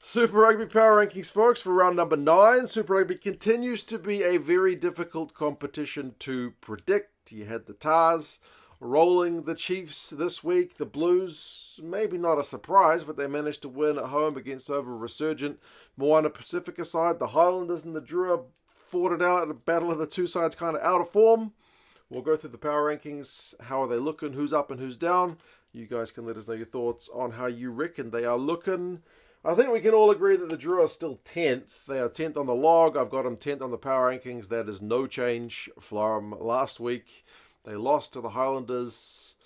Super Rugby Power Rankings, folks, for round number 9. Super Rugby continues to be a very difficult competition to predict. You had the Tars rolling the Chiefs this week. The Blues, maybe not a surprise, but they managed to win at home against over-resurgent Moana Pacifica side. The Highlanders and the Drua fought it out in a battle of the two sides kind of out of form. We'll go through the power rankings. How are they looking? Who's up and who's down? You guys can let us know your thoughts on how you reckon they are looking. I think we can all agree that the Drua are still 10th. They are 10th on the log. I've got them 10th on the power rankings. That is no change from last week. They lost to the Highlanders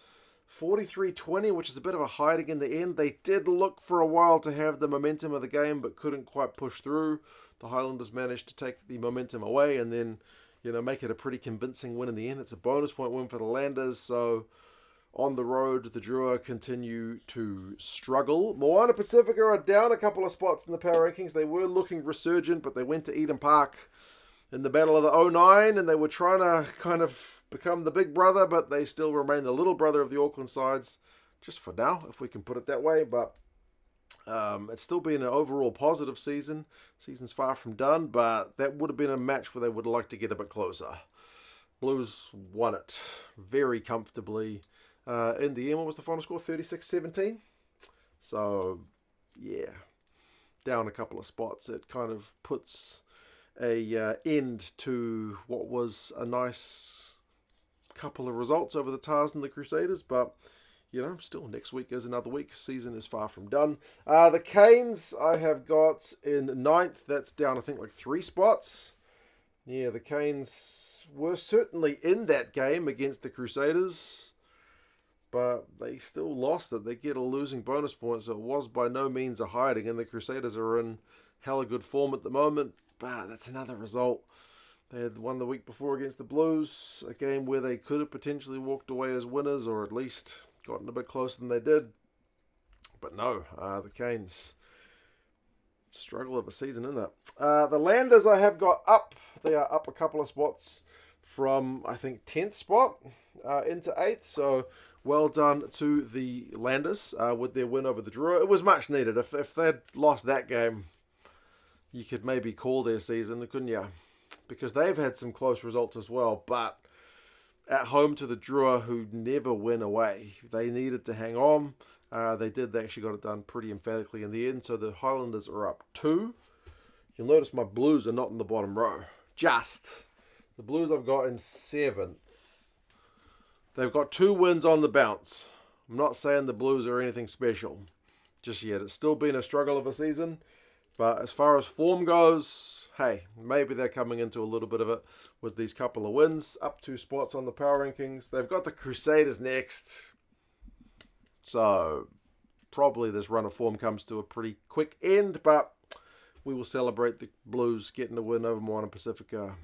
43-20, which is a bit of a hiding in the end. They did look for a while to have the momentum of the game, but couldn't quite push through. The Highlanders managed to take the momentum away and then, make it a pretty convincing win in the end. It's a bonus point win for the Landers, so on the road, the Drua continue to struggle. Moana Pacifica are down a couple of spots in the power rankings. They were looking resurgent, but they went to Eden Park in the Battle of the 09, and they were trying to kind of become the big brother, but they still remain the little brother of the Auckland sides, just for now, if we can put it that way. But it's still been an overall positive season. Season's far from done, but that would have been a match where they would have liked to get a bit closer. Blues won it very comfortably. In the end, what was the final score? 36-17. So, yeah, down a couple of spots. It kind of puts a end to what was a nice couple of results over the Tars and the Crusaders. But, still next week is another week. Season is far from done. The Canes I have got in 9th. That's down, I think, like 3 spots. Yeah, the Canes were certainly in that game against the Crusaders, but they still lost it. They get a losing bonus point, so it was by no means a hiding, and the Crusaders are in hella good form at the moment. But that's another result. They had won the week before against the Blues, a game where they could have potentially walked away as winners, or at least gotten a bit closer than they did. But no, the Canes, struggle of a season, isn't it? The Landers I have got up. They are up a couple of spots from, I think, 10th spot into 8th, so well done to the Landers with their win over the Drua. It was much needed. If they'd lost that game, you could maybe call their season, couldn't you? Because they've had some close results as well. But at home to the Drua, who never win away, they needed to hang on. They did. They actually got it done pretty emphatically in the end. So the Highlanders are up 2. You'll notice my Blues are not in the bottom row. Just. The Blues I've got in 7th. They've got 2 wins on the bounce. I'm not saying the Blues are anything special just yet. It's still been a struggle of a season. But as far as form goes, hey, maybe they're coming into a little bit of it with these couple of wins. Up 2 spots on the power rankings. They've got the Crusaders next. So probably this run of form comes to a pretty quick end. But we will celebrate the Blues getting a win over Moana Pacifica.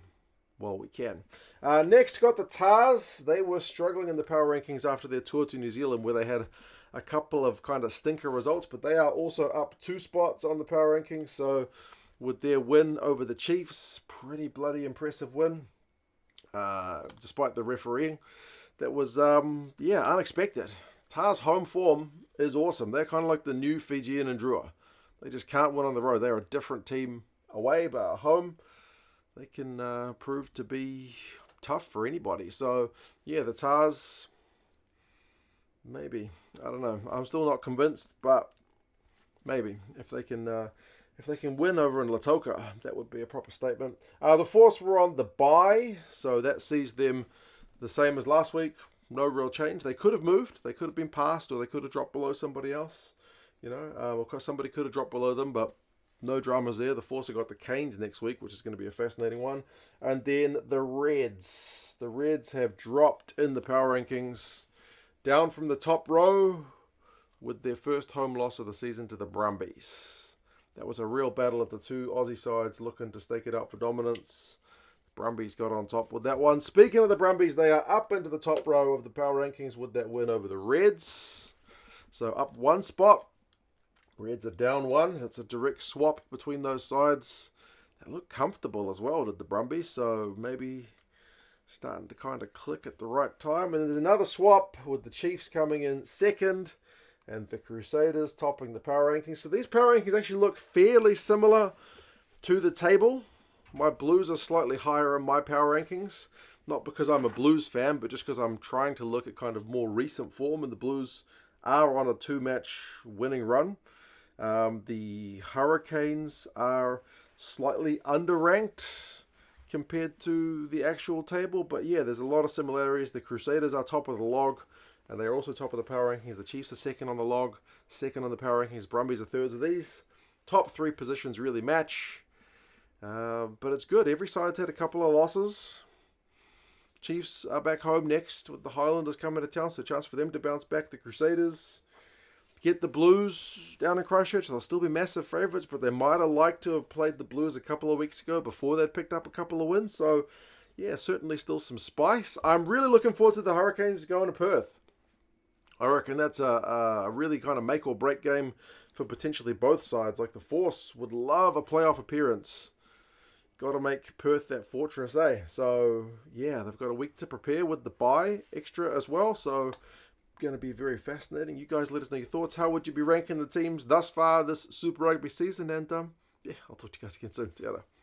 Well, we can. Next, got the Tars. They were struggling in the power rankings after their tour to New Zealand, where they had a couple of kind of stinker results, but they are also up 2 spots on the power rankings. So with their win over the Chiefs, pretty bloody impressive win, despite the refereeing. That was, unexpected. Tars' home form is awesome. They're kind of like the new Fijian Drua. They just can't win on the road. They're a different team away, but at home, they can prove to be tough for anybody. So, yeah, the Tars, maybe. I don't know. I'm still not convinced, but maybe. If they can win over in Lautoka, that would be a proper statement. The Force were on the bye, so that sees them the same as last week. No real change. They could have moved. They could have been passed, or they could have dropped below somebody else. Of course, somebody could have dropped below them, but no dramas there. The Force have got the Canes next week, which is going to be a fascinating one. And then the Reds. The Reds have dropped in the power rankings, down from the top row with their first home loss of the season to the Brumbies. That was a real battle of the 2 Aussie sides looking to stake it out for dominance. Brumbies got on top with that one. Speaking of the Brumbies, they are up into the top row of the power rankings with that win over the Reds. So up 1 spot. Reds are down 1. That's a direct swap between those sides. They look comfortable as well, did the Brumbies. So maybe starting to kind of click at the right time. And there's another swap with the Chiefs coming in 2nd and the Crusaders topping the power rankings. So these power rankings actually look fairly similar to the table. My Blues are slightly higher in my power rankings, not because I'm a Blues fan, but just because I'm trying to look at kind of more recent form, and the Blues are on a 2-match winning run. The Hurricanes are slightly underranked compared to the actual table, but yeah, there's a lot of similarities. The Crusaders are top of the log, and they're also top of the power rankings. The Chiefs are second on the log, second on the power rankings. Brumbies are third. So these top 3 positions really match. But it's good. Every side's had a couple of losses. Chiefs are back home next with the Highlanders coming to town, so a chance for them to bounce back. The Crusaders get the Blues down in Christchurch. They'll still be massive favourites, but they might have liked to have played the Blues a couple of weeks ago before they'd picked up a couple of wins. So, yeah, certainly still some spice. I'm really looking forward to the Hurricanes going to Perth. I reckon that's a really kind of make or break game for potentially both sides. Like the Force would love a playoff appearance. Got to make Perth that fortress, eh? So, yeah, they've got a week to prepare with the bye extra as well. So, going to be very fascinating. You guys let us know your thoughts. How would you be ranking the teams thus far this Super Rugby season? And, yeah, I'll talk to you guys again soon. See you later.